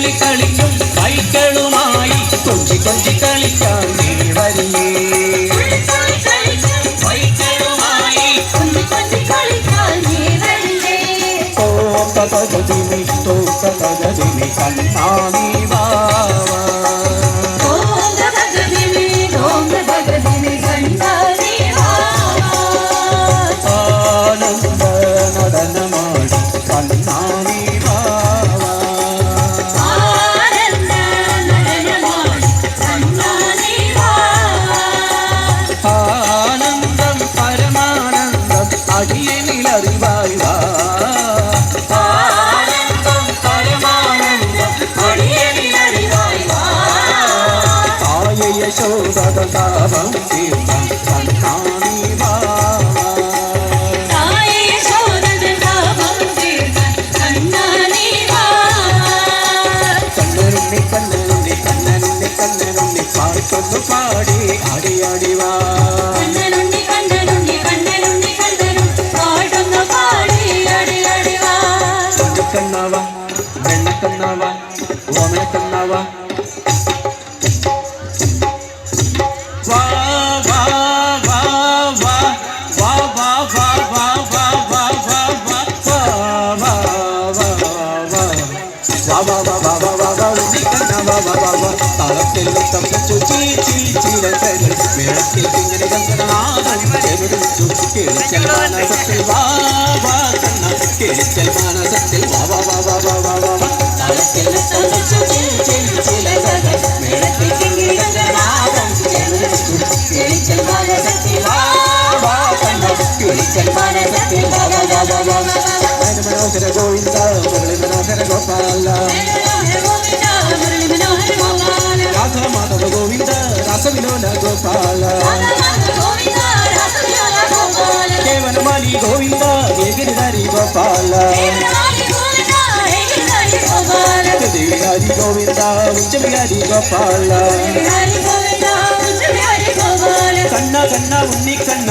തുള്ളി കളിക്കും കൈകളുമായി കൊഞ്ചി കൊഞ്ചി കളിക്കാൻ നീ വരില്ലേ തോക്കതകതിനി തോക്കതകതിനി കണ്ണാണി വാവാ ആനന്ദ നടനമാടി കണ്ണാണി വാവാ ആനന്ദം പരമാനന്ദം അടിയനിലറിവായി വാ യശോദതാപം തീർത്തം കണ്ണാണി വാവാ കണ്ണനുണ്ണി കണ്ണനുണ്ണി കണ്ണനുണ്ണി കണ്ണനുണ്ണി പാട്ടൊന്നു പാടി ആടി ആടി വാ കണ്ണാവ വെണ്ണക്കണ്ണാവ ഓമനക്കണ്ണാവ ഗോവിന്ദ മുരളീധര ഗോപാല രാധ മാധവ ഗോവിന്ദ രാസവിലോല ഗോപാല കേവലമാലി ഗോവിന്ദ ഗിരിധാരി ഗോപാല ദേവിഹാരി ഗോവിന്ദ ഉച്ചവിഹാരി ഗോപാല കണ്ണ കണ്ണ ഉണ്ണി കണ്ണ